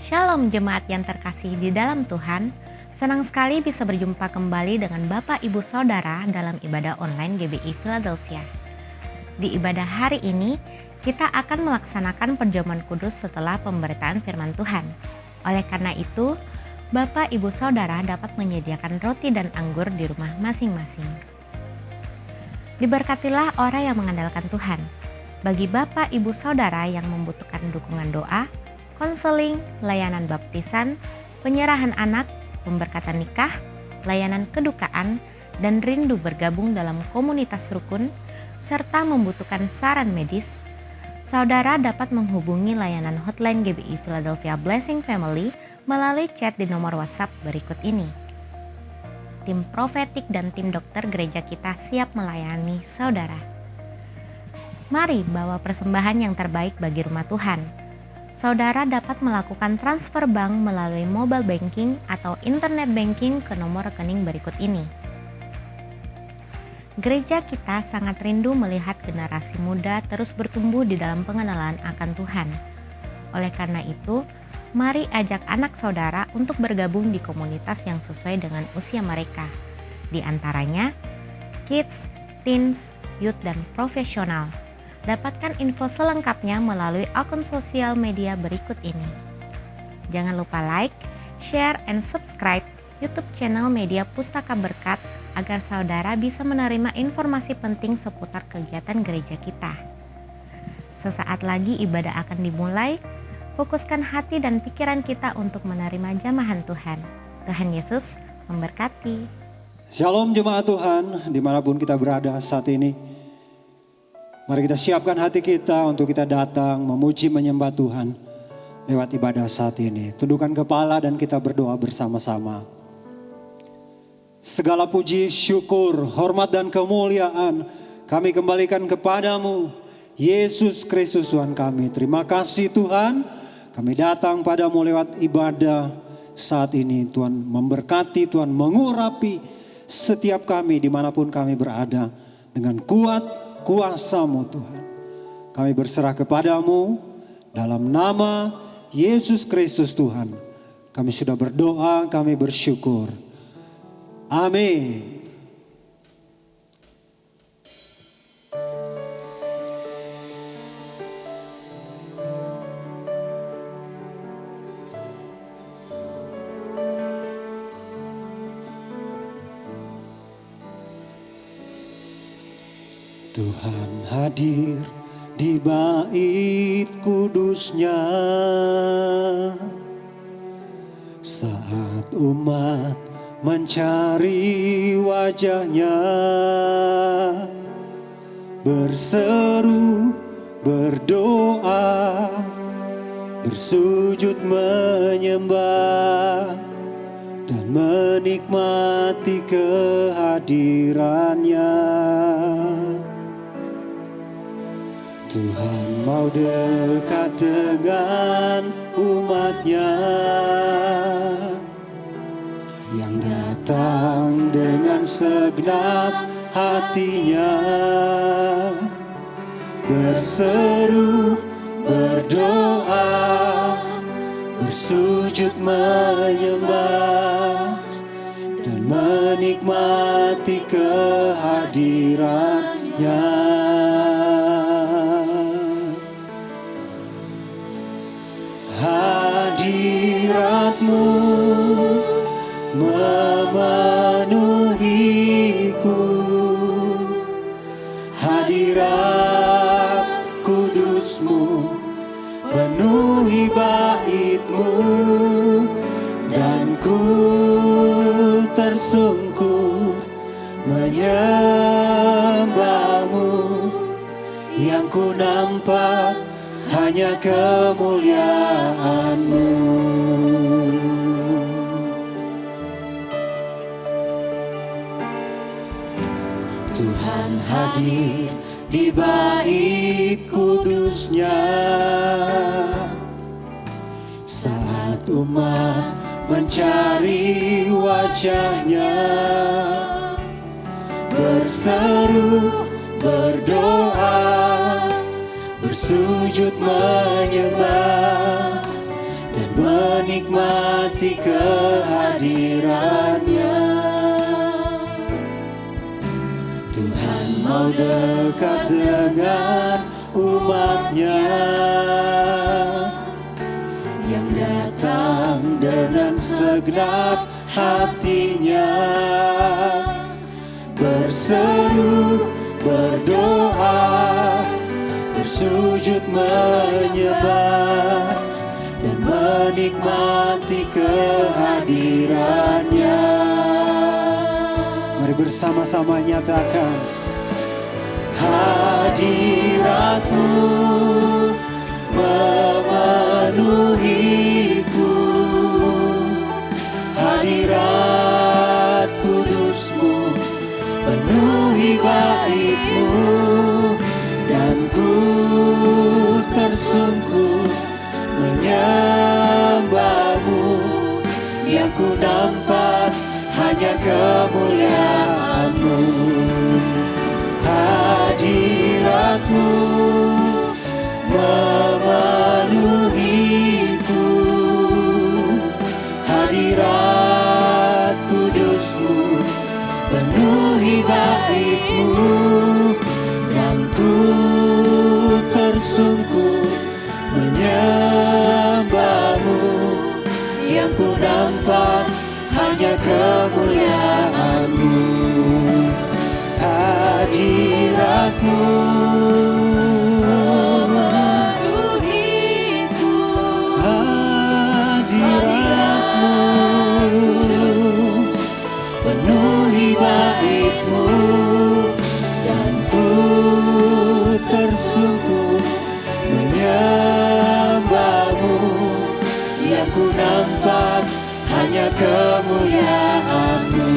Shalom jemaat yang terkasih di dalam Tuhan. Senang sekali bisa berjumpa kembali dengan Bapak Ibu Saudara dalam ibadah online GBI Philadelphia. Di ibadah hari ini, kita akan melaksanakan perjamuan kudus setelah pemberitaan firman Tuhan. Oleh karena itu, Bapak Ibu Saudara dapat menyediakan roti dan anggur di rumah masing-masing. Diberkatilah orang yang mengandalkan Tuhan. Bagi Bapak Ibu Saudara yang membutuhkan dukungan doa, konseling, layanan baptisan, penyerahan anak, pemberkatan nikah, layanan kedukaan, dan rindu bergabung dalam komunitas rukun, serta membutuhkan saran medis, saudara dapat menghubungi layanan hotline GBI Philadelphia Blessing Family melalui chat di nomor WhatsApp berikut ini. Tim profetik dan tim dokter gereja kita siap melayani saudara. Mari bawa persembahan yang terbaik bagi rumah Tuhan. Saudara dapat melakukan transfer bank melalui mobile banking atau internet banking ke nomor rekening berikut ini. Gereja kita sangat rindu melihat generasi muda terus bertumbuh di dalam pengenalan akan Tuhan. Oleh karena itu, mari ajak anak saudara untuk bergabung di komunitas yang sesuai dengan usia mereka. Di antaranya, kids, teens, youth, dan profesional. Dapatkan info selengkapnya melalui akun sosial media berikut ini. Jangan lupa like, share, and subscribe YouTube channel Media Pustaka Berkat agar saudara bisa menerima informasi penting seputar kegiatan gereja kita. Sesaat lagi ibadah akan dimulai, fokuskan hati dan pikiran kita untuk menerima jamahan Tuhan. Tuhan Yesus memberkati. Shalom jemaat Tuhan, dimanapun kita berada saat ini. Mari kita siapkan hati kita untuk kita datang memuji menyembah Tuhan lewat ibadah saat ini. Tundukkan kepala dan kita berdoa bersama-sama. Segala puji, syukur, hormat dan kemuliaan kami kembalikan kepadamu, Yesus Kristus Tuhan kami. Terima kasih Tuhan, kami datang padamu lewat ibadah saat ini. Tuhan memberkati, Tuhan mengurapi setiap kami dimanapun kami berada dengan kuat kuasa-Mu Tuhan. Kami berserah kepadamu dalam nama Yesus Kristus Tuhan. Kami sudah berdoa, kami bersyukur. Amin. Tuhan hadir di bait kudusnya saat umat mencari wajahnya, berseru, berdoa, bersujud menyembah dan menikmati kehadirannya. Tuhan mau dekat dengan umatnya yang datang dengan segenap hatinya, berseru, berdoa, bersujud menyembah dan menikmati kehadirannya. Hadirat-Mu memenuhiku, hadirat kudus-Mu penuhi bait-Mu, dan ku tersungkur menyembah-Mu. Yang ku nampak hanya kemuliaan-Mu. Tuhan hadir di bait kudusnya saat umat mencari wajahnya, berseru, berdoa, bersujud menyembah dan menikmati kehadirannya. Tuhan mau dekat dengan umatnya yang datang dengan segenap hatinya, berseru, berdoa, bersujud menyembah dan menikmati kehadirannya. Mari bersama-sama nyatakan, hadirat-Mu memenuhiku, hadirat kudus-Mu penuhi bait-Mu, dan ku tersungkur menyembah-Mu, yang ku nampak hanya kemuliaan-Mu. Hadirat-Mu memenuhiku, hadirat kudus-Mu penuhi bait-Mu, dan ku tersungkur menyembah-Mu, yang ku nampak hanya kemuliaan-Mu. Hadirat-Mu memenuhiku, hadirat-Mu penuhi bait-Mu, dan ku tersungkur menyembah-Mu, yang ku nampak hanya kemuliaan-Mu.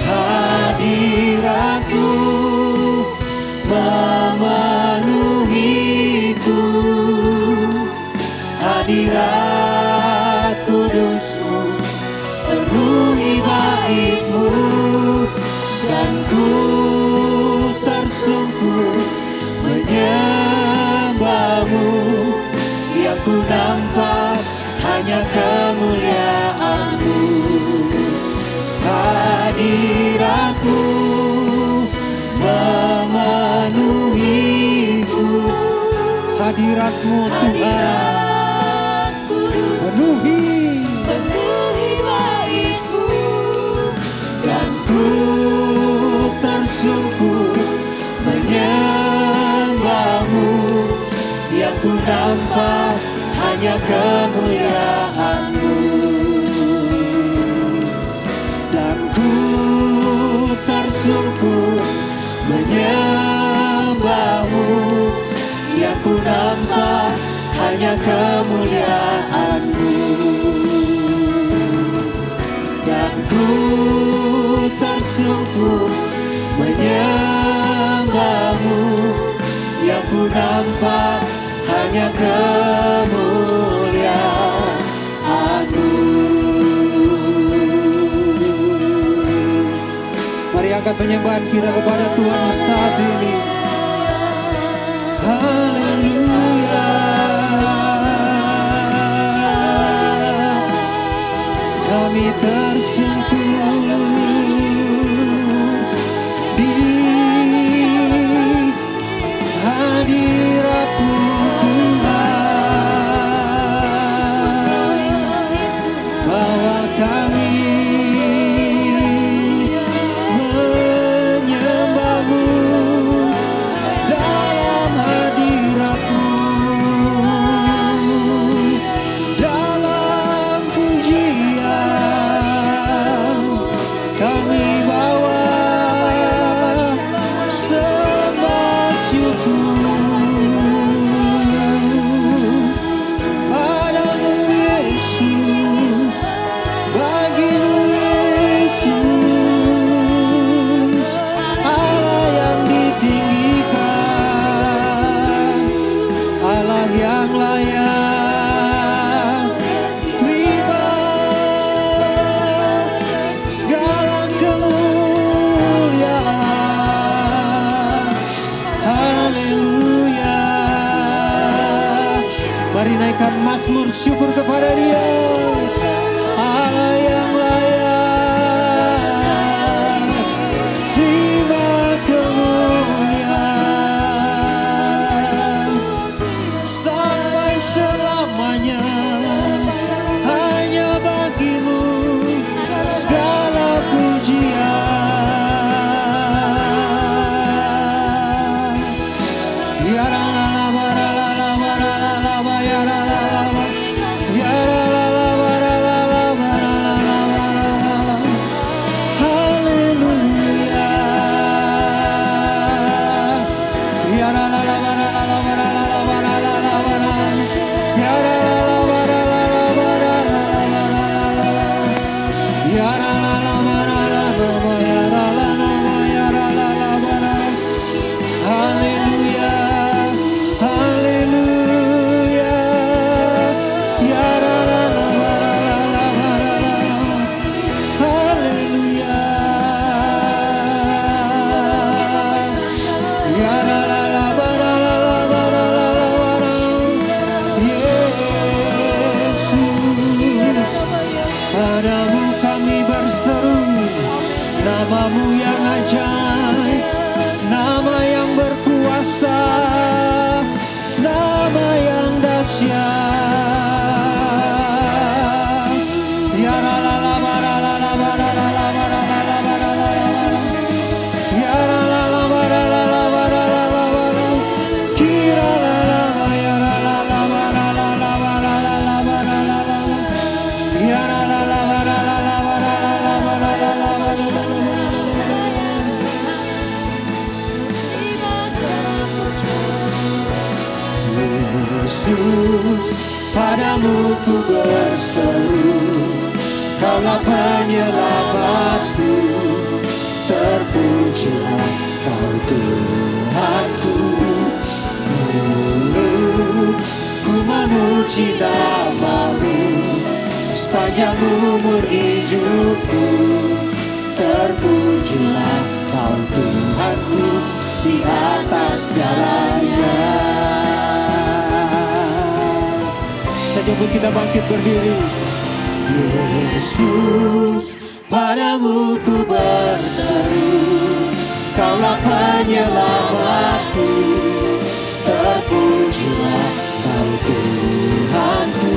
Hadirat-Mu memenuhiku, hadirat kudus-Mu penuhi bait-Mu, dan ku tersungkur menyembah-Mu, yang ku nampak hanya kemuliaan-Mu. Hadirat-Mu memenuhiku, hadirat-Mu Tuhan penuhi bait-Mu, dan ku tersungkur menyembah-Mu, yang ku nampak hanya kemuliaan-Mu, dan ku tersungkur menyembah-Mu, yang ku nampak hanya kemuliaan-Mu, dan ku tersungkur menyembah-Mu, yang ku nampak hanya kemuliaan-Mu. Mari angkat penyembahan kita kepada Tuhan di saat ini. Haleluya. Kami tersungkur di hadirat-Mu Tuhan, bahwa kami menyembah-Mu dalam hadirat-Mu, dalam pujian kami bawa sembah syukur padamu Yesus, bagimu Yesus, Allah yang ditinggikan, Allah yang layak terima segala kemuliaan. Haleluya. Mari naikkan mazmur syukur kepada Dia. Allah yang layak, terima kemuliaan sampai selamanya. Hanya bagimu segala pujian. Ya la la la ba la la la ba la la la ba ya la la la ba ya la la la ba la la la ba la la la ba la la la. Haleluya. Ya la la la ba la la la ba la la la ba la la la ba la la. Ya la la la ba la la la ba la la la ba la la la. Ya la la la ba la la la ba ya la la la ba ya la la la ba la la. Haleluya. Haleluya. Ya la la la ba la la la ba la la la. Haleluya. Ya la la la ba la la la ba la la la ba la. Yesus, padamu kami berseru, namamu yang ajaib, nama yang berkuasa, nama yang dahsyat. Ya la la la ba la la la ba la la la ba la la la ba la la la ba la. Ya la la la ba la la la ba la la la ba la. Kira la la ba ya la la la ba la la la ba la la la ba la la la. Ya la la la ba la la la ba la la la ba la la la ba la la la. Yesus, padamu ku berseru, Kaulah penyelamatku, terpujilah Kau Tuhanku. Mulutku memuji namamu, sepanjang umur hidupku, terpujilah Kau Tuhanku di atas segalanya. Sejauh kita bangkit berdiri. Yesus, padamu ku berseru, Kaulah penyelamatku, terpujilah Kau Tuhanku.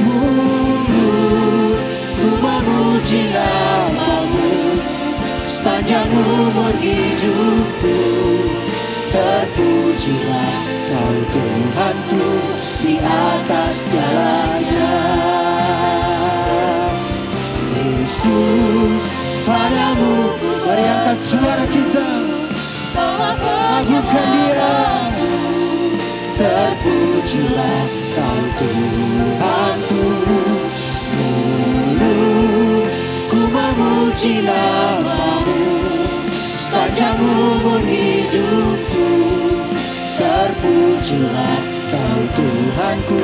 Mulutku memuji namamu, sepanjang umur hidupku, terpujilah Kau Tuhanku di atas segalanya. Yesus, padamu mari angkat suara kita, agungkan Dia. Terpujilah Kau Tuhanku. Mulutku memuji namamu, sepanjang umur hidupku, terpujilah Kau Tuhanku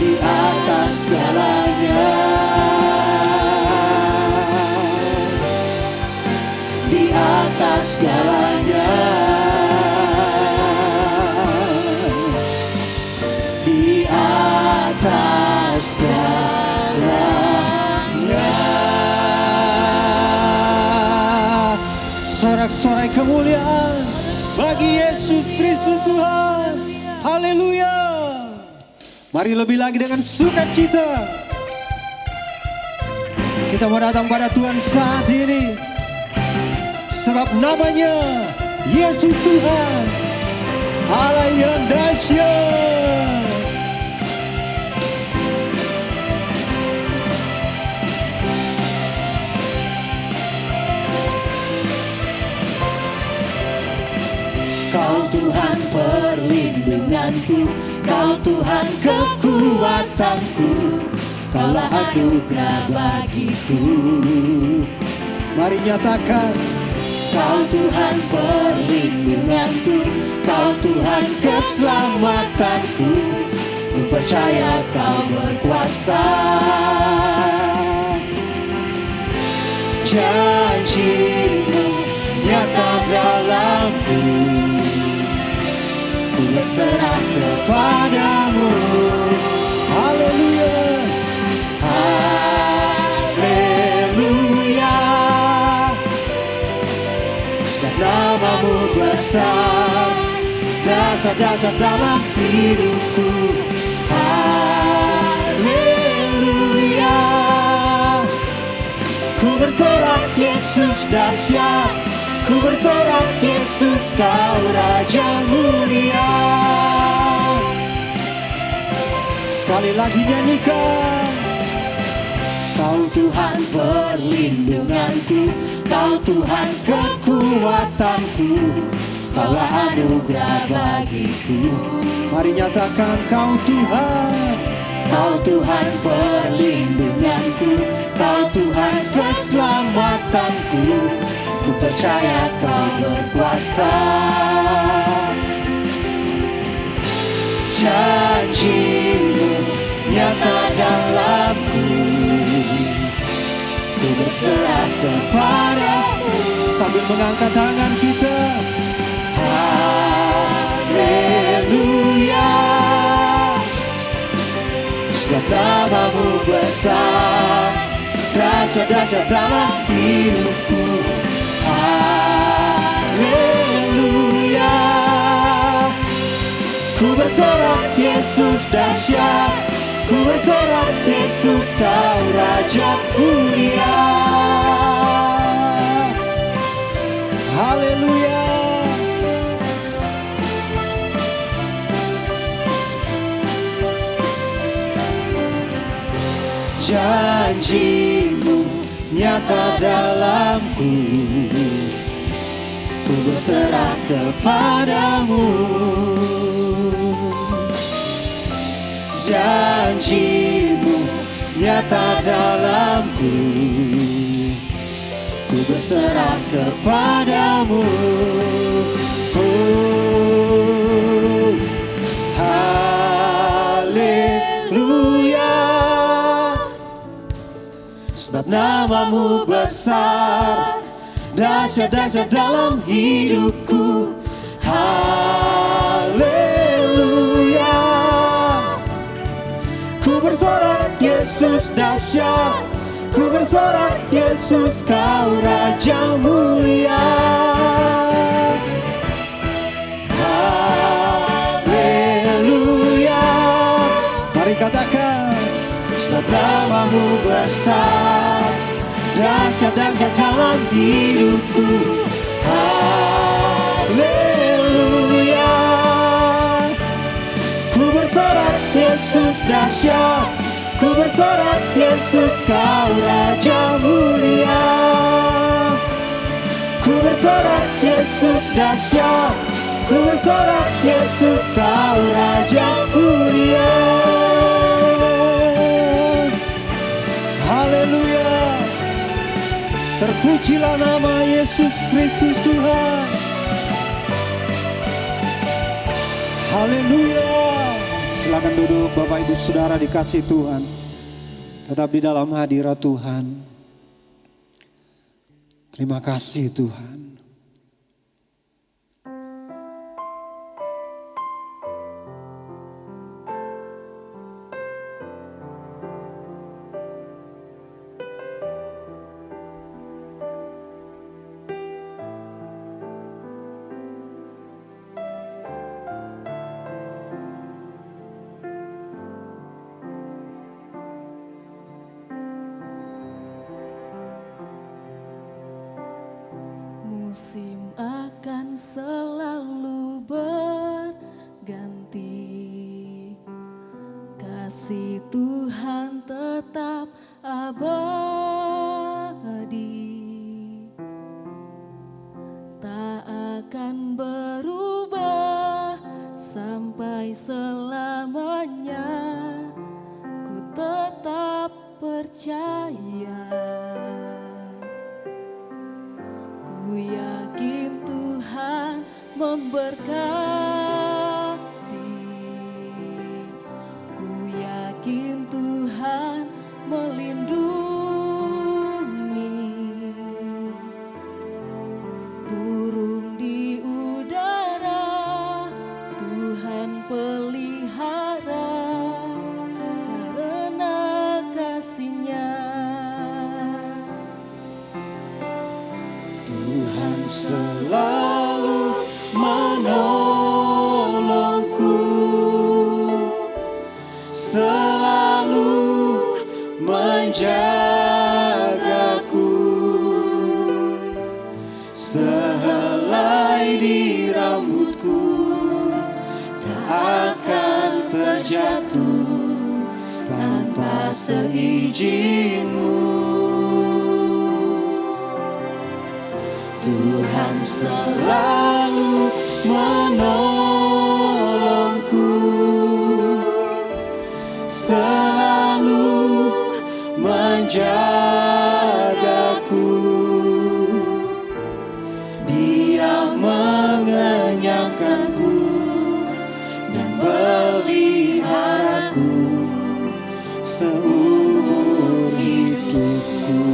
di atas segalanya. Di atas segalanya. Di atas segalanya. Sorak-sorai kemuliaan bagi Yesus Kristus Tuhan. Haleluya. Mari lebih lagi dengan sukacita kita mau datang pada Tuhan saat ini, sebab namanya Yesus Tuhan, Allah yang dahsyat. Kau Tuhan perlindunganku, Kau Tuhan kekuatanku, Kaulah anugerah bagiku. Mari nyatakan, Kau Tuhan perlindunganku, Kau Tuhan keselamatanku, ku percaya Kau berkuasa. Janji-Mu nyata dalamku, ku berserah kepadamu. Haleluya, haleluya. Sebab namamu besar, dasar-dasar dalam hidupku. Haleluya. Ku bersorak Yesus dahsyat, ku bersorak Yesus kau Raja mulia. Sekali lagi nyanyikan. Kau Tuhan perlindunganku, Kau Tuhan kekuatanku, Kaulah anugerah bagiku. Mari nyatakan, Kau Tuhan, Kau Tuhan perlindunganku, Kau Tuhan keselamatanku. Ku percaya Kau berkuasa. Janji-Mu nyata dalamku, ku berserah kepadamu. Sambil mengangkat tangan kita, haleluya. Sebab namamu besar, dasar-dasar dalam hidupku. Haleluya. Ku bersorak Yesus dahsyat, ku bersorak Yesus kau Raja mulia. Haleluya. Janji-Mu nyata dalamku, ku berserah kepadamu. Janji-Mu nyata dalamku, ku berserah kepadamu. Oh, haleluya. Sebab namamu besar, dahsyat-dahsyat dalam hidupku. Haleluya. Ku bersorak Yesus dahsyat, ku bersorak Yesus kau Raja mulia. Haleluya. Mari katakan, sebab namamu besar, dahsyat-dahsyat dalam hidupku. Haleluya. Ku bersorak Yesus dahsyat, ku bersorak Yesus kau Raja mulia. Ku bersorak Yesus dahsyat, ku bersorak Yesus kau Raja mulia. Haleluya. Terpujilah nama Yesus Kristus Tuhan. Haleluya. Silakan duduk Bapak Ibu Saudara dikasih Tuhan. Tetap di dalam hadirat Tuhan. Terima kasih Tuhan. Musim akan selalu berganti, kasih Tuhan tetap abadi, tak akan berubah sampai selamanya. Ku tetap percaya. Ku yakin Tuhan memberkati, ku yakin Tuhan melindungi. Burung di udara Tuhan selalu menolongku, selalu menjagaku, sehelai di rambutku tak akan terjatuh tanpa seizin-Mu. Tuhan selalu menolongku, selalu menjagaku, Dia mengenyangkanku dan peliharaku seumur hidupku.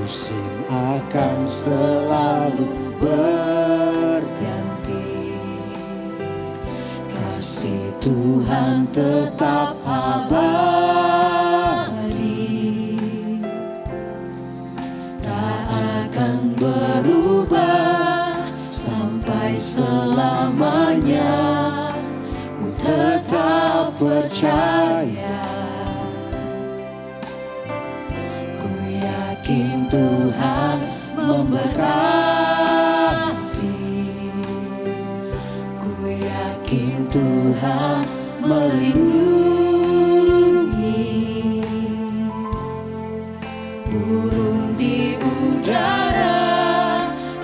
Musim akan selalu berganti, kasih Tuhan tetap abadi, tak akan berubah sampai selamanya. Ku tetap percaya, Tuhan memberkati, ku yakin Tuhan melindungi, burung di udara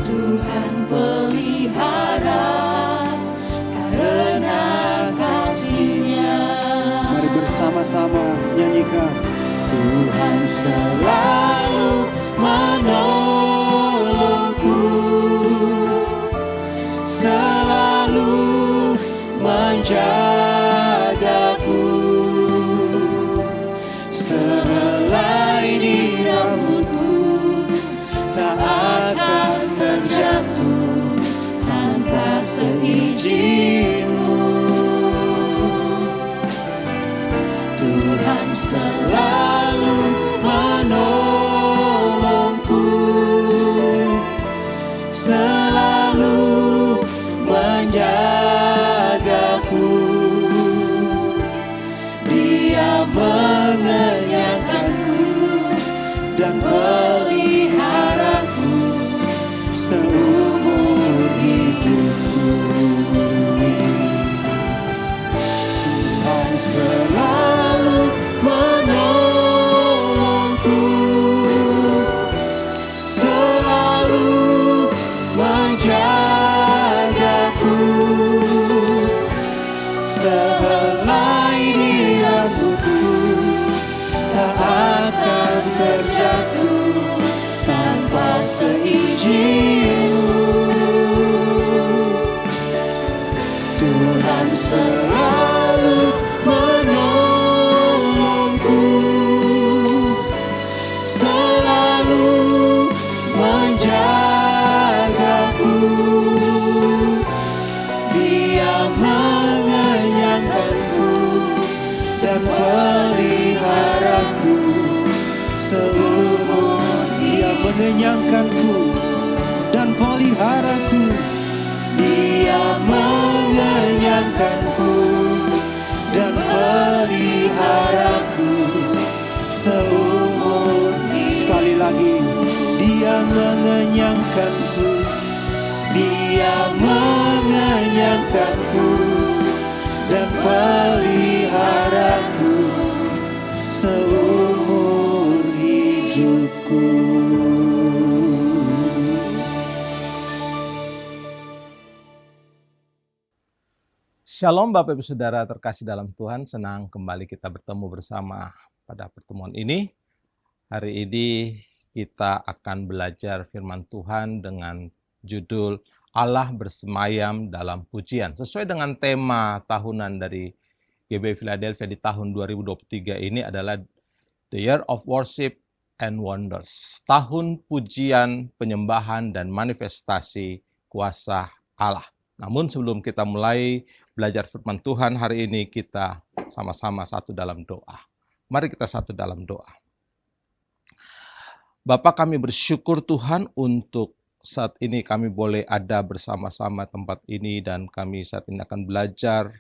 Tuhan pelihara karena kasih-Nya. Mari bersama-sama nyanyikan. Tuhan selalu menolongku, selalu menjagaku, sehelai di rambutku tak akan terjatuh tanpa seizin-Mu. Tuhan selalu menolongku, selalu menjagaku, Dia mengenyangkanku dan peliharaku seumur hidupku. Tuhan selalu menolongku, selalu menjagaku, sehelai di rambutku tak akan terjatuh tanpa seizin-Mu. Tuhan selalu menolongku, selalu menjagaku, Dia mengenyangkanku dan peliharaku seumur. Dia mengenyangkanku dan peliharaku, Dia mengenyangkanku dan peliharaku seumur. Sekali lagi, Dia mengenyangkanku, Dia mengenyangkanku dan peliharaku seumur hidupku. Shalom Bapak Ibu Saudara terkasih dalam Tuhan, senang kembali kita bertemu bersama pada pertemuan ini. Hari ini kita akan belajar firman Tuhan dengan judul Allah bersemayam dalam pujian. Sesuai dengan tema tahunan dari GBI Philadelphia di tahun 2023 ini adalah The Year of Worship and Wonders. Tahun pujian, penyembahan, dan manifestasi kuasa Allah. Namun sebelum kita mulai belajar firman Tuhan hari ini, kita sama-sama satu dalam doa. Mari kita satu dalam doa. Bapa, kami bersyukur Tuhan untuk saat ini kami boleh ada bersama-sama tempat ini, dan kami saat ini akan belajar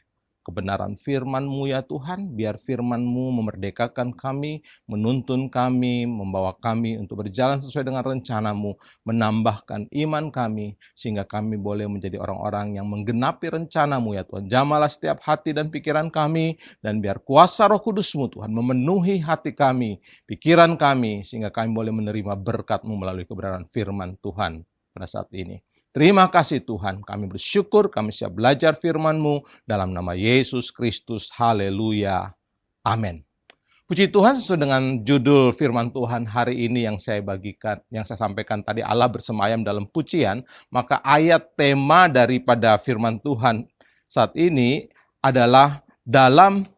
kebenaran firman-Mu ya Tuhan. Biar firman-Mu memerdekakan kami, menuntun kami, membawa kami untuk berjalan sesuai dengan rencana-Mu, menambahkan iman kami, sehingga kami boleh menjadi orang-orang yang menggenapi rencana-Mu ya Tuhan. Jamalah setiap hati dan pikiran kami, dan biar kuasa Roh Kudus-Mu Tuhan memenuhi hati kami, pikiran kami, sehingga kami boleh menerima berkat-Mu melalui kebenaran firman Tuhan pada saat ini. Terima kasih Tuhan, kami bersyukur, kami siap belajar firman-Mu dalam nama Yesus Kristus. Haleluya. Amin. Puji Tuhan, sesuai dengan judul firman Tuhan hari ini yang saya bagikan, yang saya sampaikan tadi, Allah bersemayam dalam pujian, maka ayat tema daripada firman Tuhan saat ini adalah dalam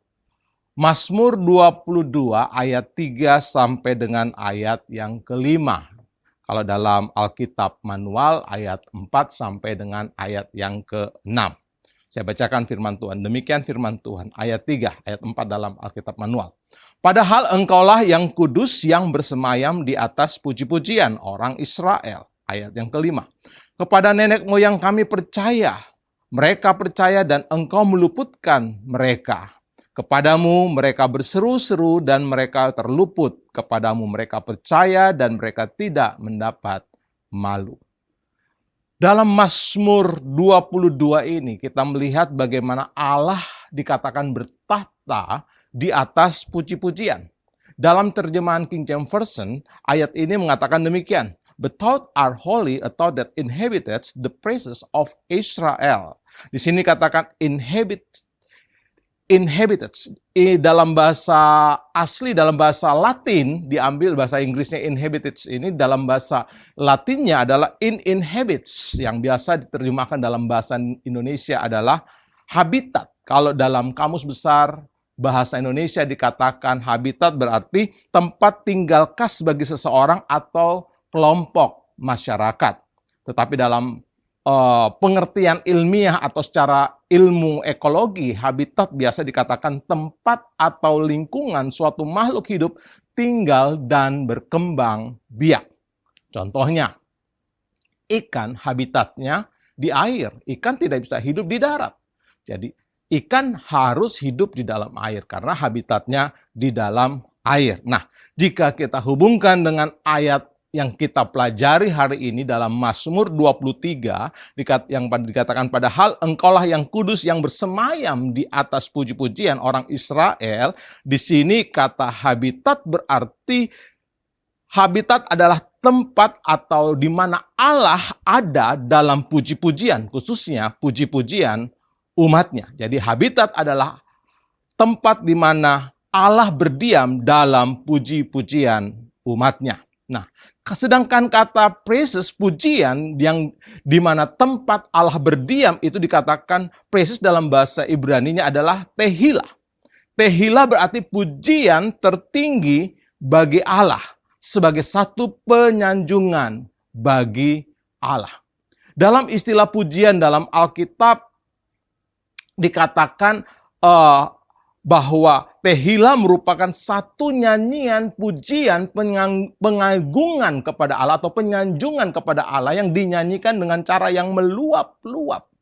Mazmur 22 ayat 3 sampai dengan ayat yang kelima. Kalau dalam Alkitab manual ayat 4 sampai dengan ayat yang ke-6. Saya bacakan firman Tuhan. Demikian firman Tuhan. Ayat 3, ayat 4 dalam Alkitab manual. Padahal engkaulah yang kudus yang bersemayam di atas puji-pujian orang Israel. Ayat yang kelima. Kepada nenek moyang kami percaya. Mereka percaya dan engkau meluputkan mereka. Kepadamu mereka berseru-seru dan mereka terluput. Kepadamu mereka percaya dan mereka tidak mendapat malu. Dalam Mazmur 22 ini kita melihat bagaimana Allah dikatakan bertahta di atas puji-pujian. Dalam terjemahan King James Version, ayat ini mengatakan demikian. But thou art holy, a thou that inhabiteth the praises of Israel. Di sini katakan inhabited. Dalam bahasa asli, dalam bahasa Latin, diambil bahasa Inggrisnya inhabited ini, dalam bahasa Latinnya adalah inhabits, yang biasa diterjemahkan dalam bahasa Indonesia adalah habitat. Kalau dalam Kamus Besar Bahasa Indonesia dikatakan habitat berarti tempat tinggal khas bagi seseorang atau kelompok masyarakat. Tetapi dalam pengertian ilmiah atau secara ilmu ekologi, habitat biasa dikatakan tempat atau lingkungan suatu makhluk hidup tinggal dan berkembang biak. Contohnya, ikan habitatnya di air. Ikan tidak bisa hidup di darat. Jadi, ikan harus hidup di dalam air karena habitatnya di dalam air. Nah, jika kita hubungkan dengan ayat yang kita pelajari hari ini dalam Mazmur 23, yang dikatakan padahal engkaulah yang kudus yang bersemayam di atas puji-pujian orang Israel. Di sini kata habitat berarti habitat adalah tempat atau di mana Allah ada dalam puji-pujian, khususnya puji-pujian umatnya. Jadi habitat adalah tempat di mana Allah berdiam dalam puji-pujian umatnya. Nah, sedangkan kata praises, pujian, yang di mana tempat Allah berdiam itu dikatakan praises dalam bahasa Ibraninya adalah tehillah. Tehillah berarti pujian tertinggi bagi Allah sebagai satu penyanjungan bagi Allah. Dalam istilah pujian dalam Alkitab dikatakan bahwa tehillah merupakan satu nyanyian, pujian, pengagungan kepada Allah atau penyanjungan kepada Allah yang dinyanyikan dengan cara yang meluap-luap,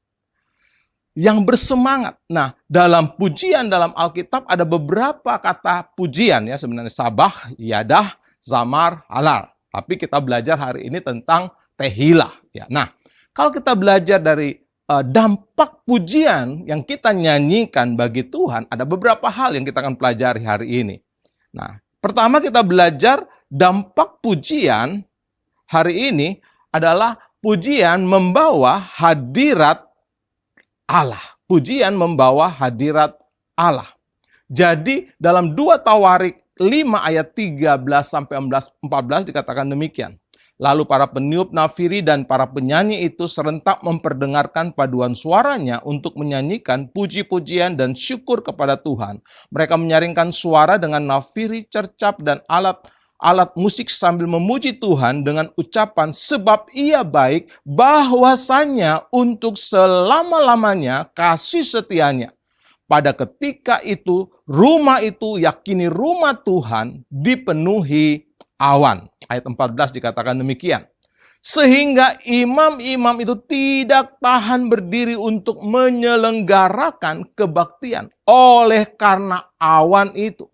yang bersemangat. Nah, dalam pujian dalam Alkitab ada beberapa kata pujian ya, sebenarnya sabah, yadah, zamar, halal. Tapi kita belajar hari ini tentang tehillah ya. Nah, kalau kita belajar dari dampak pujian yang kita nyanyikan bagi Tuhan, ada beberapa hal yang kita akan pelajari hari ini. Nah, pertama kita belajar dampak pujian hari ini adalah pujian membawa hadirat Allah. Pujian membawa hadirat Allah. Jadi dalam 2 Tawarik 5 ayat 13 sampai 14 dikatakan demikian. Lalu para peniup nafiri dan para penyanyi itu serentak memperdengarkan paduan suaranya untuk menyanyikan puji-pujian dan syukur kepada Tuhan. Mereka menyaringkan suara dengan nafiri, cercap, dan alat alat musik sambil memuji Tuhan dengan ucapan sebab ia baik, bahwasanya untuk selama-lamanya kasih setianya. Pada ketika itu, rumah itu yakini rumah Tuhan dipenuhi awan. Ayat 14 dikatakan demikian. Sehingga imam-imam itu tidak tahan berdiri untuk menyelenggarakan kebaktian oleh karena awan itu.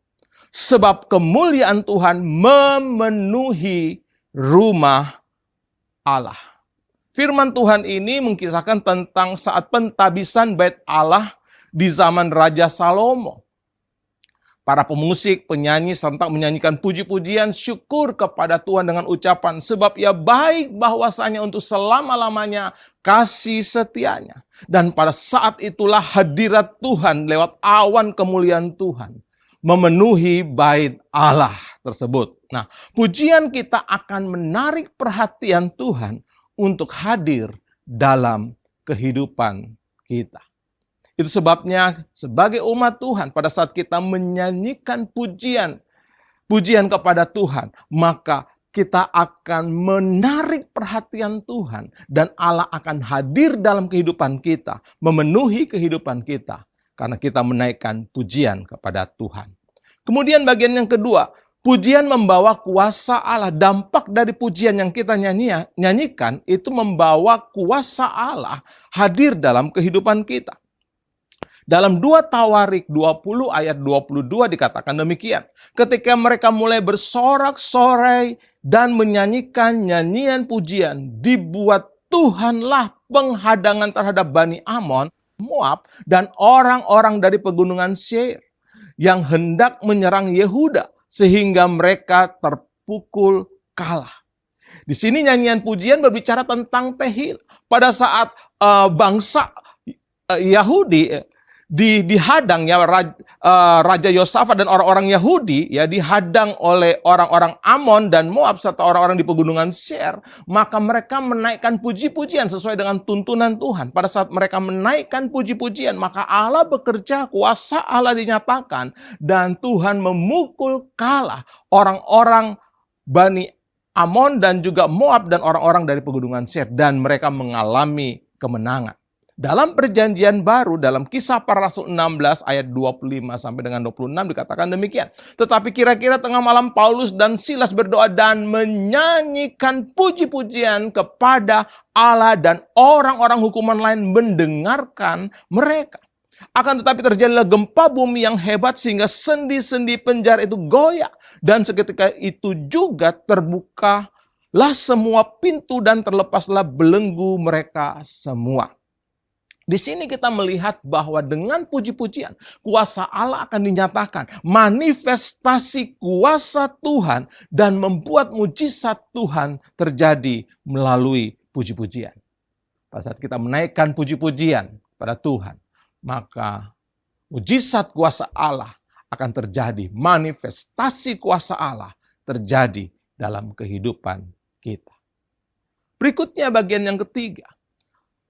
Sebab kemuliaan Tuhan memenuhi rumah Allah. Firman Tuhan ini mengkisahkan tentang saat pentabisan bait Allah di zaman Raja Salomo. Para pemusik, penyanyi, serta menyanyikan puji-pujian syukur kepada Tuhan dengan ucapan, sebab ia baik bahwasanya untuk selama-lamanya kasih setianya. Dan pada saat itulah hadirat Tuhan lewat awan kemuliaan Tuhan memenuhi bait Allah tersebut. Nah, pujian kita akan menarik perhatian Tuhan untuk hadir dalam kehidupan kita. Itu sebabnya sebagai umat Tuhan pada saat kita menyanyikan pujian kepada Tuhan, maka kita akan menarik perhatian Tuhan dan Allah akan hadir dalam kehidupan kita, memenuhi kehidupan kita karena kita menaikkan pujian kepada Tuhan. Kemudian bagian yang kedua, pujian membawa kuasa Allah. Dampak dari pujian yang kita nyanyikan itu membawa kuasa Allah hadir dalam kehidupan kita. Dalam 2 Tawarik 20 ayat 22 dikatakan demikian. Ketika mereka mulai bersorak-sorai dan menyanyikan nyanyian pujian, dibuat Tuhanlah penghadangan terhadap Bani Amon, Moab, dan orang-orang dari pegunungan Seir yang hendak menyerang Yehuda, sehingga mereka terpukul kalah. Di sini nyanyian pujian berbicara tentang Tehil. Pada saat bangsa Yahudi dihadang ya, Raja Yosafat dan orang-orang Yahudi ya dihadang oleh orang-orang Amon dan Moab serta orang-orang di pegunungan Seir, maka mereka menaikkan puji-pujian sesuai dengan tuntunan Tuhan. Pada saat mereka menaikkan puji-pujian, maka Allah bekerja, kuasa Allah dinyatakan dan Tuhan memukul kalah orang-orang Bani Amon dan juga Moab dan orang-orang dari pegunungan Seir, dan mereka mengalami kemenangan. Dalam perjanjian baru, dalam Kisah Para Rasul 16 ayat 25 sampai dengan 26 dikatakan demikian. Tetapi kira-kira tengah malam Paulus dan Silas berdoa dan menyanyikan puji-pujian kepada Allah, dan orang-orang hukuman lain mendengarkan mereka. Akan tetapi terjadilah gempa bumi yang hebat sehingga sendi-sendi penjara itu goyah. Dan seketika itu juga terbukalah semua pintu dan terlepaslah belenggu mereka semua. Di sini kita melihat bahwa dengan puji-pujian, kuasa Allah akan dinyatakan. Manifestasi kuasa Tuhan dan membuat mujizat Tuhan terjadi melalui puji-pujian. Pada saat kita menaikkan puji-pujian pada Tuhan, maka mujizat kuasa Allah akan terjadi. Manifestasi kuasa Allah terjadi dalam kehidupan kita. Berikutnya bagian yang ketiga.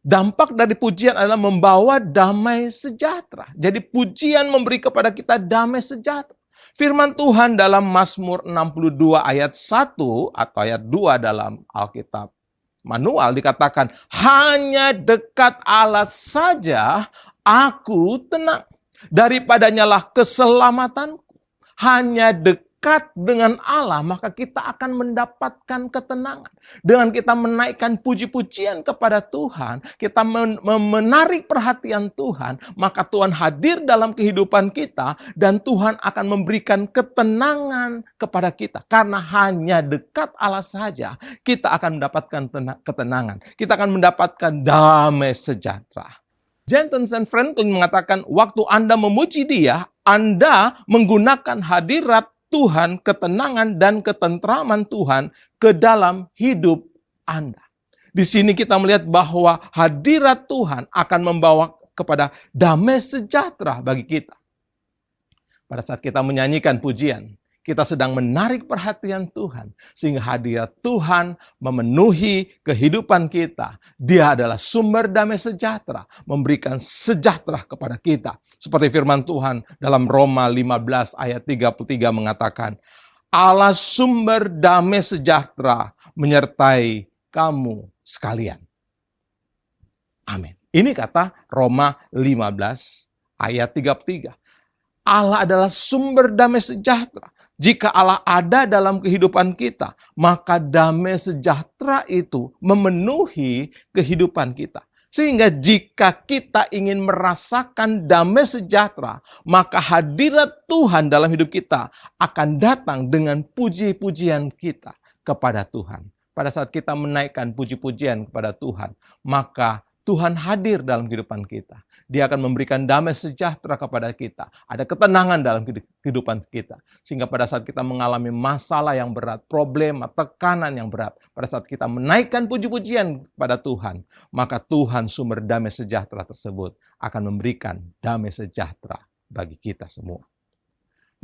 Dampak dari pujian adalah membawa damai sejahtera. Jadi pujian memberi kepada kita damai sejahtera. Firman Tuhan dalam Mazmur 62 ayat 1 atau ayat 2 dalam Alkitab manual dikatakan, hanya dekat Allah saja aku tenang. Daripadanyalah keselamatanku. Hanya dekat dengan Allah, maka kita akan mendapatkan ketenangan. Dengan kita menaikkan puji-pujian kepada Tuhan, kita menarik perhatian Tuhan, maka Tuhan hadir dalam kehidupan kita dan Tuhan akan memberikan ketenangan kepada kita. Karena hanya dekat Allah saja, kita akan mendapatkan ketenangan. Kita akan mendapatkan damai sejahtera. Jensen Franklin mengatakan, waktu Anda memuji Dia, Anda menggunakan hadirat Tuhan, ketenangan dan ketentraman Tuhan ke dalam hidup Anda. Di sini kita melihat bahwa hadirat Tuhan akan membawa kepada damai sejahtera bagi kita. Pada saat kita menyanyikan pujian, kita sedang menarik perhatian Tuhan. Sehingga hadirat Tuhan memenuhi kehidupan kita. Dia adalah sumber damai sejahtera. Memberikan sejahtera kepada kita. Seperti firman Tuhan dalam Roma 15 ayat 33 mengatakan, Allah sumber damai sejahtera menyertai kamu sekalian. Amin. Ini kata Roma 15 ayat 33. Allah adalah sumber damai sejahtera. Jika Allah ada dalam kehidupan kita, maka damai sejahtera itu memenuhi kehidupan kita. Sehingga jika kita ingin merasakan damai sejahtera, maka hadirat Tuhan dalam hidup kita akan datang dengan puji-pujian kita kepada Tuhan. Pada saat kita menaikkan puji-pujian kepada Tuhan, maka Tuhan hadir dalam kehidupan kita. Dia akan memberikan damai sejahtera kepada kita. Ada ketenangan dalam kehidupan kita. Sehingga pada saat kita mengalami masalah yang berat, problema, tekanan yang berat, pada saat kita menaikkan puji-pujian kepada Tuhan, maka Tuhan sumber damai sejahtera tersebut akan memberikan damai sejahtera bagi kita semua.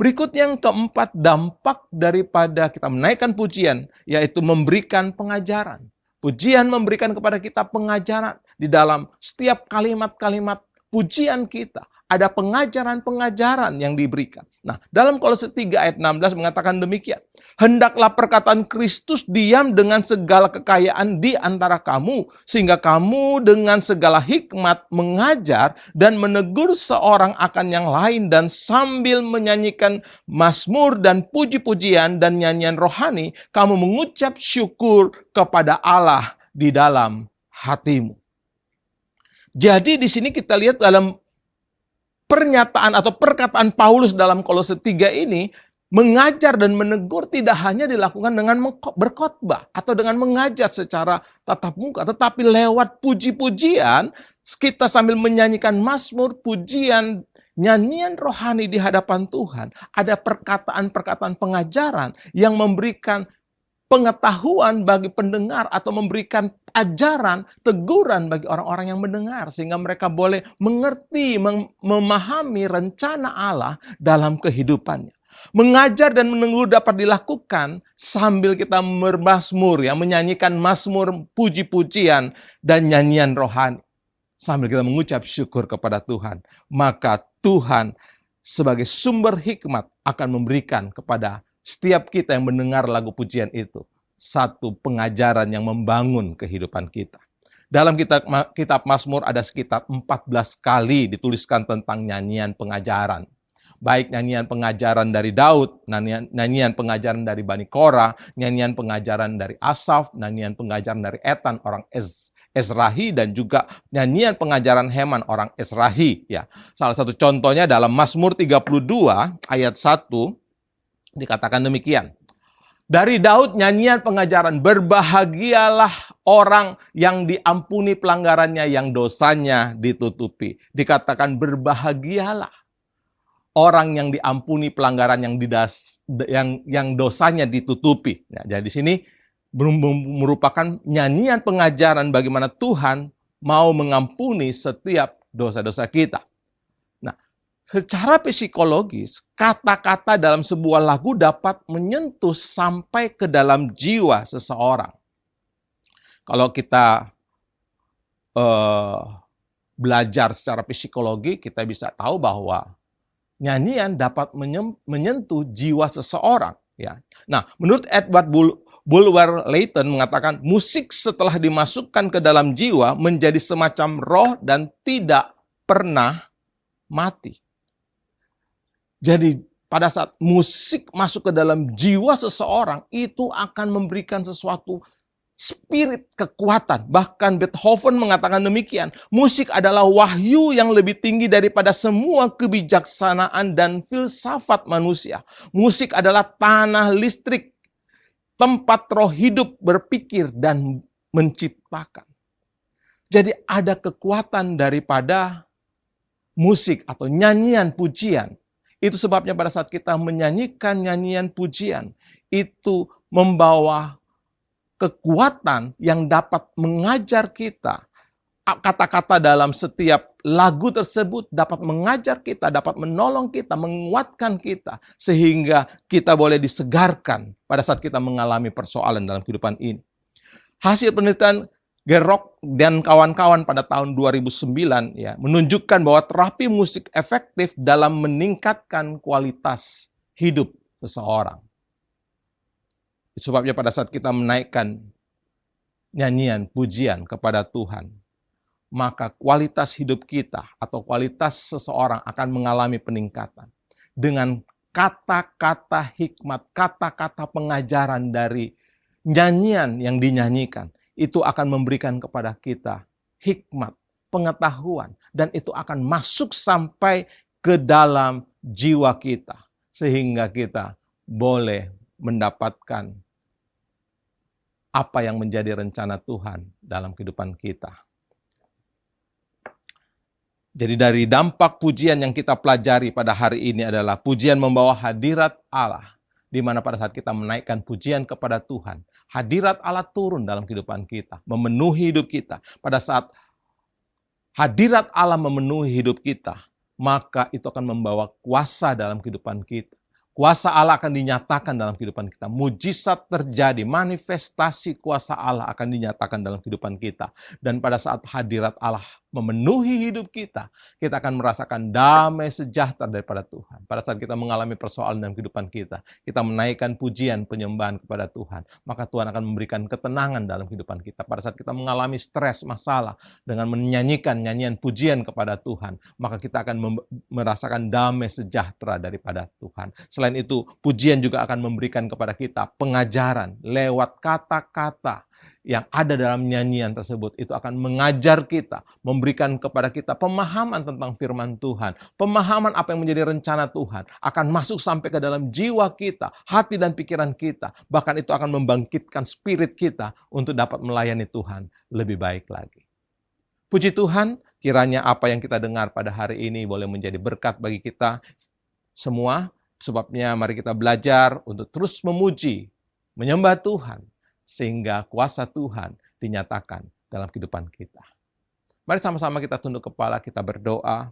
Berikut yang keempat, dampak daripada kita menaikkan pujian, yaitu memberikan pengajaran. Pujian memberikan kepada kita pengajaran. Di dalam setiap kalimat-kalimat pujian kita, ada pengajaran-pengajaran yang diberikan. Nah, dalam Kolose 3 ayat 16 mengatakan demikian. Hendaklah perkataan Kristus diam dengan segala kekayaan di antara kamu, sehingga kamu dengan segala hikmat mengajar dan menegur seorang akan yang lain, dan sambil menyanyikan mazmur dan puji-pujian dan nyanyian rohani, kamu mengucap syukur kepada Allah di dalam hatimu. Jadi di sini kita lihat dalam pernyataan atau perkataan Paulus dalam Kolose 3 ini, mengajar dan menegur tidak hanya dilakukan dengan berkhotbah atau dengan mengajar secara tatap muka, tetapi lewat puji-pujian, kita sambil menyanyikan mazmur, pujian, nyanyian rohani di hadapan Tuhan. Ada perkataan-perkataan pengajaran yang memberikan pengetahuan bagi pendengar atau memberikan ajaran, teguran bagi orang-orang yang mendengar, sehingga mereka boleh mengerti, memahami rencana Allah dalam kehidupannya. Mengajar dan menegur dapat dilakukan sambil kita bermazmur, ya, menyanyikan mazmur, puji-pujian dan nyanyian rohani. Sambil kita mengucap syukur kepada Tuhan, maka Tuhan sebagai sumber hikmat akan memberikan kepada setiap kita yang mendengar lagu pujian itu satu pengajaran yang membangun kehidupan kita. Dalam kitab Mazmur ada sekitar 14 kali dituliskan tentang nyanyian pengajaran. Baik nyanyian pengajaran dari Daud, nyanyian pengajaran dari Bani Korah, nyanyian pengajaran dari Asaf, nyanyian pengajaran dari Etan orang Ezrahi, dan juga nyanyian pengajaran Heman orang Ezrahi. Ya. Salah satu contohnya dalam Mazmur 32 ayat 1, dikatakan demikian. Dari Daud nyanyian pengajaran, berbahagialah orang yang diampuni pelanggarannya, yang dosanya ditutupi. Dikatakan berbahagialah orang yang diampuni pelanggaran yang dosanya ditutupi. Nah, jadi di sini merupakan nyanyian pengajaran bagaimana Tuhan mau mengampuni setiap dosa-dosa kita. Secara psikologis, kata-kata dalam sebuah lagu dapat menyentuh sampai ke dalam jiwa seseorang. Kalau kita belajar secara psikologi, kita bisa tahu bahwa nyanyian dapat menyentuh jiwa seseorang. Ya. Nah, menurut Edward Bulwer-Lytton mengatakan, musik setelah dimasukkan ke dalam jiwa menjadi semacam roh dan tidak pernah mati. Jadi pada saat musik masuk ke dalam jiwa seseorang, itu akan memberikan sesuatu spirit, kekuatan. Bahkan Beethoven mengatakan demikian, musik adalah wahyu yang lebih tinggi daripada semua kebijaksanaan dan filsafat manusia. Musik adalah tanah listrik, tempat roh hidup berpikir dan menciptakan. Jadi ada kekuatan daripada musik atau nyanyian pujian. Itu sebabnya pada saat kita menyanyikan nyanyian pujian, itu membawa kekuatan yang dapat mengajar kita. Kata-kata dalam setiap lagu tersebut dapat mengajar kita, dapat menolong kita, menguatkan kita, sehingga kita boleh disegarkan pada saat kita mengalami persoalan dalam kehidupan ini. Hasil penelitian Gerok dan kawan-kawan pada tahun 2009 ya, menunjukkan bahwa terapi musik efektif dalam meningkatkan kualitas hidup seseorang. Sebabnya pada saat kita menaikkan nyanyian, pujian kepada Tuhan, maka kualitas hidup kita atau kualitas seseorang akan mengalami peningkatan. Dengan kata-kata hikmat, kata-kata pengajaran dari nyanyian yang dinyanyikan, itu akan memberikan kepada kita hikmat, pengetahuan, dan itu akan masuk sampai ke dalam jiwa kita, sehingga kita boleh mendapatkan apa yang menjadi rencana Tuhan dalam kehidupan kita. Jadi dari dampak pujian yang kita pelajari pada hari ini adalah pujian membawa hadirat Allah. Di mana pada saat kita menaikkan pujian kepada Tuhan, hadirat Allah turun dalam kehidupan kita, memenuhi hidup kita. Pada saat hadirat Allah memenuhi hidup kita, maka itu akan membawa kuasa dalam kehidupan kita. Kuasa Allah akan dinyatakan dalam kehidupan kita. Mujizat terjadi, manifestasi kuasa Allah akan dinyatakan dalam kehidupan kita. Dan pada saat hadirat Allah memenuhi hidup kita, kita akan merasakan damai sejahtera daripada Tuhan. Pada saat kita mengalami persoalan dalam kehidupan kita menaikkan pujian, penyembahan kepada Tuhan, maka Tuhan akan memberikan ketenangan dalam kehidupan kita. Pada saat kita mengalami stres, masalah, dengan menyanyikan nyanyian pujian kepada Tuhan, maka kita akan merasakan damai sejahtera daripada Tuhan. Selain itu, pujian juga akan memberikan kepada kita pengajaran lewat kata-kata yang ada dalam nyanyian tersebut. Itu akan mengajar kita, memberikan kepada kita pemahaman tentang firman Tuhan, pemahaman apa yang menjadi rencana Tuhan, akan masuk sampai ke dalam jiwa kita, hati dan pikiran kita. Bahkan itu akan membangkitkan spirit kita untuk dapat melayani Tuhan lebih baik lagi. Puji Tuhan, kiranya apa yang kita dengar pada hari ini boleh menjadi berkat bagi kita semua. Sebabnya mari kita belajar untuk terus memuji, menyembah Tuhan, sehingga kuasa Tuhan dinyatakan dalam kehidupan kita. Mari sama-sama kita tunduk kepala, kita berdoa,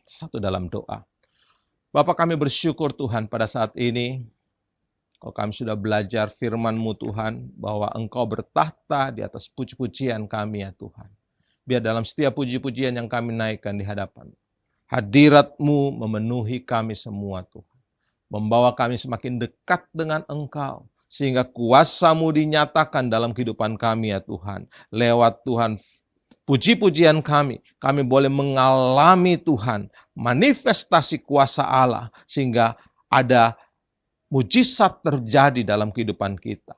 satu dalam doa. Bapa, kami bersyukur Tuhan pada saat ini, kalau kami sudah belajar firman-Mu Tuhan, bahwa Engkau bertahta di atas puji-pujian kami ya Tuhan. Biar dalam setiap puji-pujian yang kami naikkan di hadapan, hadirat-Mu memenuhi kami semua Tuhan. Membawa kami semakin dekat dengan Engkau, sehingga kuasa-Mu dinyatakan dalam kehidupan kami ya Tuhan. Lewat Tuhan, puji-pujian kami boleh mengalami Tuhan, manifestasi kuasa Allah, sehingga ada mujizat terjadi dalam kehidupan kita.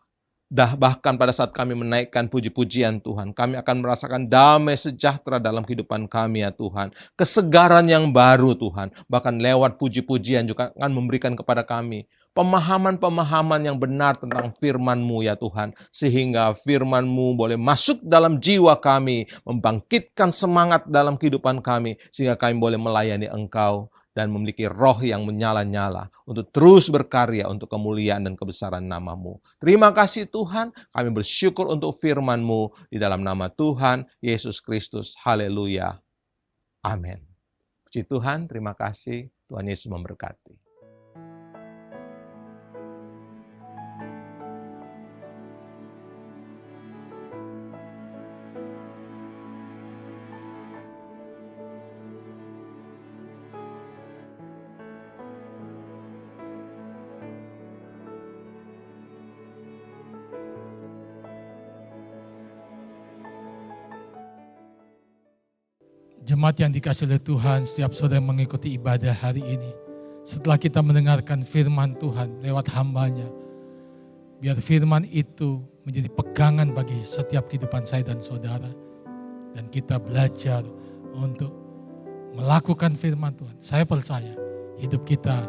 Bahkan pada saat kami menaikkan puji-pujian Tuhan, kami akan merasakan damai sejahtera dalam kehidupan kami ya Tuhan. Kesegaran yang baru Tuhan, bahkan lewat puji-pujian juga akan memberikan kepada kami pemahaman-pemahaman yang benar tentang firman-Mu ya Tuhan. Sehingga firman-Mu boleh masuk dalam jiwa kami, membangkitkan semangat dalam kehidupan kami, sehingga kami boleh melayani Engkau dan memiliki roh yang menyala-nyala untuk terus berkarya untuk kemuliaan dan kebesaran nama-Mu. Terima kasih Tuhan, kami bersyukur untuk firman-Mu di dalam nama Tuhan Yesus Kristus. Haleluya. Amin. Puji Tuhan, terima kasih. Tuhan Yesus memberkati. Jemaat yang dikasihi oleh Tuhan, setiap saudara yang mengikuti ibadah hari ini, setelah kita mendengarkan firman Tuhan lewat hamba-Nya, biar firman itu menjadi pegangan bagi setiap kehidupan saya dan saudara. Dan kita belajar untuk melakukan firman Tuhan. Saya percaya hidup kita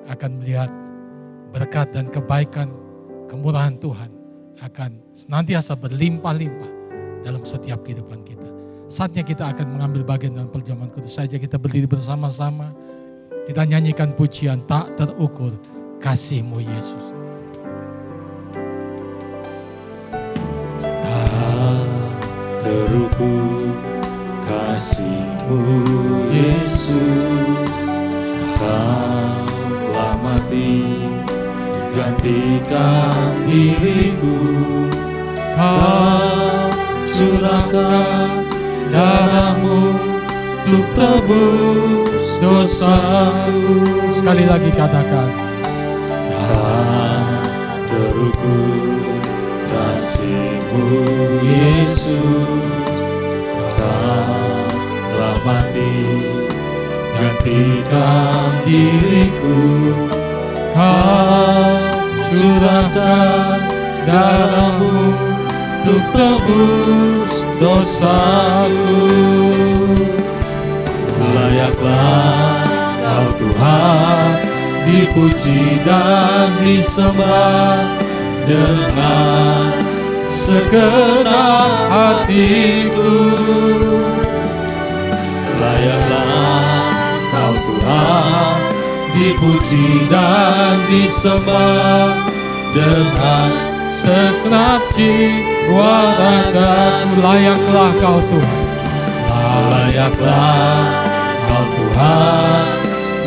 akan melihat berkat dan kebaikan, kemurahan Tuhan akan senantiasa berlimpah-limpah dalam setiap kehidupan kita. Saatnya kita akan mengambil bagian dalam perjamuan kudus. Saja kita berdiri bersama-sama. Kita nyanyikan pujian tak terukur kasih-Mu Yesus. Tak terukur kasih-Mu Yesus, Kau telah mati gantikan diriku. Kau curahkan darah-Mu untuk tebus dosaku. Sekali lagi katakan, Tak terukur kasih-Mu Yesus, Kau telah mati gantikan diriku. Kau curahkan darah-Mu untuk tebus dosaku. Layaklah Kau Tuhan dipuji dan disembah dengan segenap hatiku. Layaklah Kau Tuhan dipuji dan disembah dengan segenap jiwa ragaku. Layaklah Kau Tuhan. Layaklah Kau Tuhan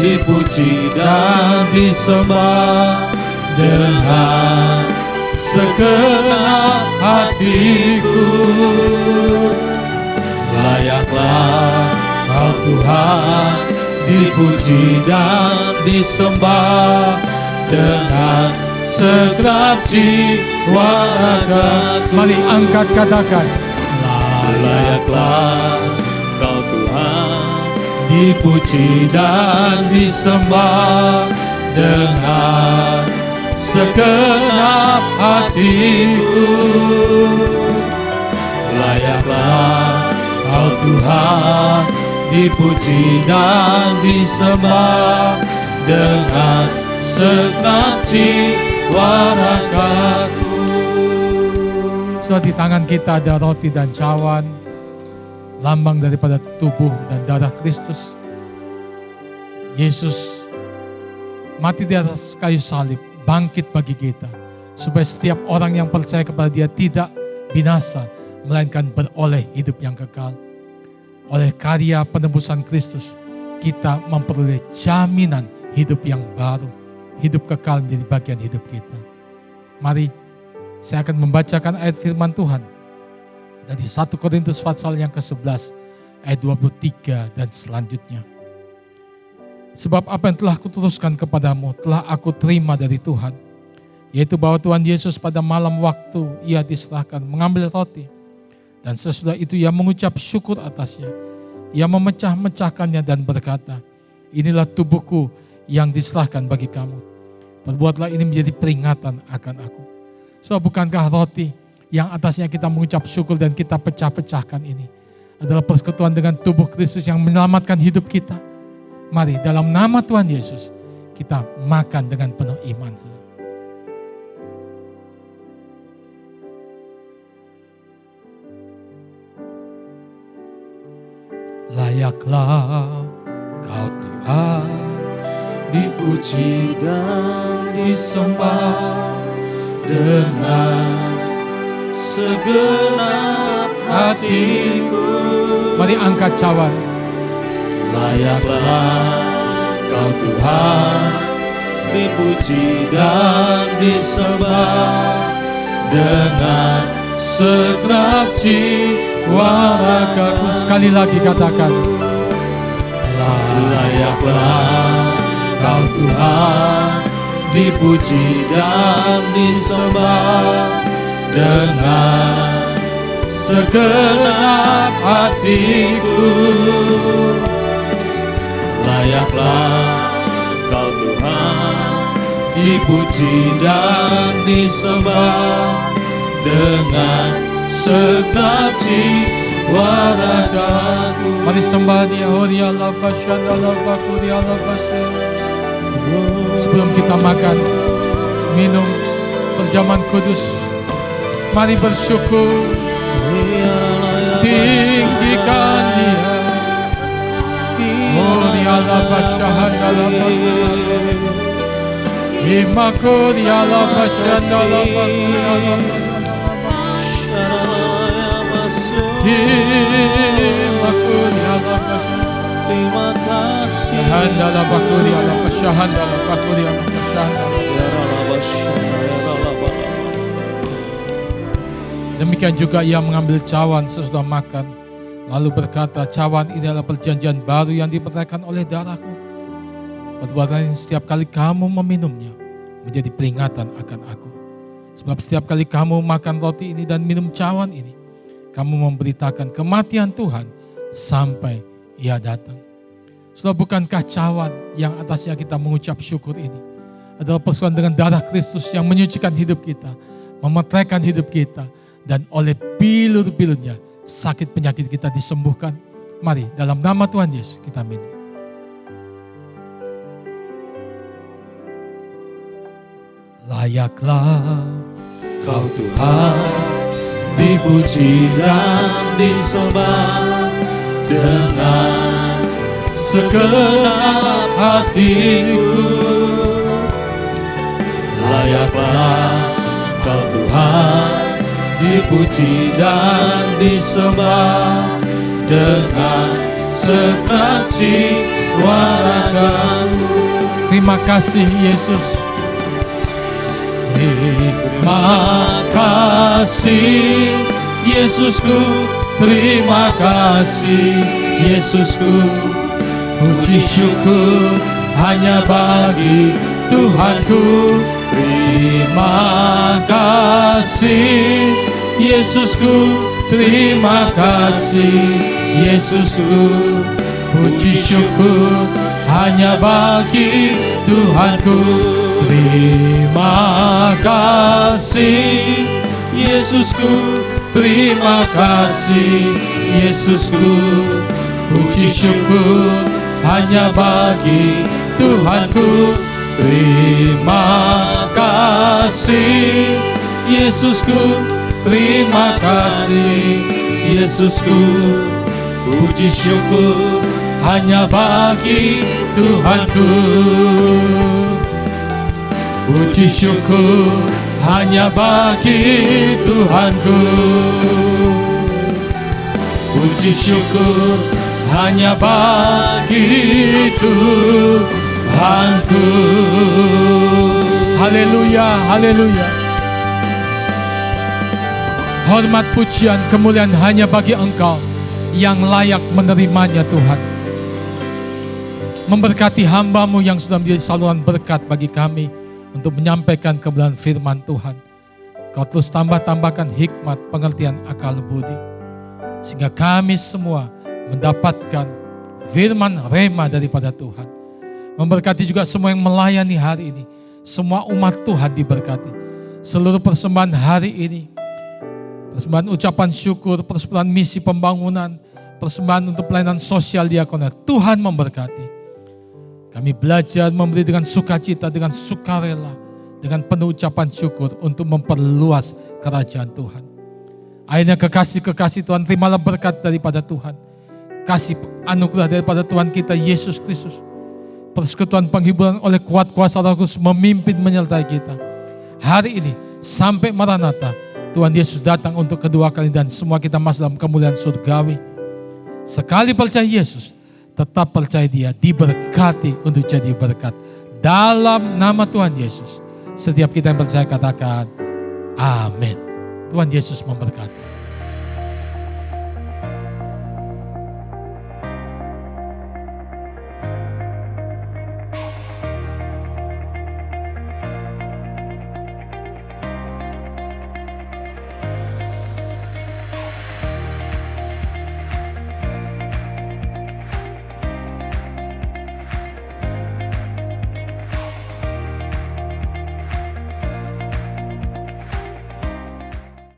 dipuji dan disembah dengan segenap hatiku. Layaklah Kau Tuhan dipuji dan disembah dengan segenap jiwa ragaku. Mari angkat katakan. Layaklah Kau Tuhan dipuji dan disembah dengan segenap hatiku. Layaklah Kau Tuhan dipuji dan disembah dengan segenap jiwa ragaku. So, di tangan kita ada roti dan cawan, lambang daripada tubuh dan darah Kristus. Yesus mati di atas kayu salib, bangkit bagi kita, supaya setiap orang yang percaya kepada Dia tidak binasa, melainkan beroleh hidup yang kekal. Oleh karya penebusan Kristus, kita memperoleh jaminan hidup yang baru, hidup kekal menjadi bagian hidup kita. Mari saya akan membacakan ayat firman Tuhan dari 1 Korintus pasal yang ke-11 ayat 23 dan selanjutnya. Sebab apa yang telah kuteruskan kepadamu telah aku terima dari Tuhan, yaitu bahwa Tuhan Yesus pada malam waktu Ia diserahkan mengambil roti, dan sesudah itu Ia mengucap syukur atasnya. Ia memecah-mecahkannya dan berkata, inilah tubuhku yang diserahkan bagi kamu. Perbuatlah ini menjadi peringatan akan aku. So, bukankah roti yang atasnya kita mengucap syukur dan kita pecah-pecahkan ini adalah persekutuan dengan tubuh Kristus yang menyelamatkan hidup kita? Mari dalam nama Tuhan Yesus kita makan dengan penuh iman. Layaklah Kau Tuhan dipuji dan disembah dengan segenap hatiku. Mari angkat cawan. Layaklah Kau Tuhan dipuji dan disembah dengan segenap jiwa ragaku. Sekali lagi katakan. Layaklah Kau Tuhan dipuji dan disembah dengan segenap hatiku. Layaklah Kau Tuhan dipuji dan disembah dengan segenap jiwa ragaku. Mari sembah Dia. Sebelum kita makan, minum perjamuan kudus, mari bersyukur, tinggikan Dia. Terima kasih. Demikian juga Ia mengambil cawan sesudah makan, lalu berkata, cawan ini adalah perjanjian baru yang dipercayakan oleh darahku. Perbuatan ini setiap kali kamu meminumnya menjadi peringatan akan aku. Sebab setiap kali kamu makan roti ini dan minum cawan ini, kamu memberitakan kematian Tuhan sampai Ia datang. Saudara, bukankah cawan yang atasnya kita mengucap syukur ini adalah persoalan dengan darah Kristus yang menyucikan hidup kita, memeteraikan hidup kita, dan oleh bilur-bilurnya sakit penyakit kita disembuhkan. Mari dalam nama Tuhan Yesus kita minum. Layaklah Kau Tuhan, dipuji dan disembah dengan segenap hatiku. Layaklah Kau Tuhan, dipuji dan disembah dengan segenap jiwa ragaku. terima kasih Yesus. Terima kasih Yesusku, terima kasih Yesusku. Puji syukur hanya bagi Tuhanku. Terima kasih Yesusku, terima kasih Yesusku. Puji syukur hanya bagi Tuhanku. Terima kasih Yesusku, terima kasih Yesusku. Puji syukur hanya bagi Tuhanku. Terima kasih Yesusku, terima kasih Yesusku. Puji syukur hanya bagi Tuhanku. Puji syukur hanya bagi Tuhanku. Puji syukur hanya bagi Tuhanku. Haleluya, haleluya. Hormat, pujian, kemuliaan hanya bagi Engkau yang layak menerimanya Tuhan. Memberkati hamba-Mu yang sudah menjadi saluran berkat bagi kami untuk menyampaikan kebenaran firman Tuhan. Kau terus tambahkan hikmat, pengertian, akal budi, sehingga kami semua mendapatkan firman rema daripada Tuhan. Memberkati juga semua yang melayani hari ini. Semua umat Tuhan diberkati. Seluruh persembahan hari ini, persembahan ucapan syukur, persembahan misi pembangunan, persembahan untuk pelayanan sosial diakonat, Tuhan memberkati. Kami belajar memberi dengan sukacita, dengan sukarela, dengan penuh ucapan syukur untuk memperluas kerajaan Tuhan. Akhirnya kekasih-kekasih Tuhan, terimalah berkat daripada Tuhan. Kasih anugerah daripada Tuhan kita Yesus Kristus. Persekutuan penghiburan oleh kuat kuasa Roh Kudus memimpin menyertai kita. Hari ini sampai Maranatha, Tuhan Yesus datang untuk kedua kali dan semua kita masuk dalam kemuliaan surgawi. Sekali percaya Yesus, tetap percaya Dia, diberkati untuk jadi berkat. Dalam nama Tuhan Yesus, setiap kita yang percaya katakan amin. Tuhan Yesus memberkati.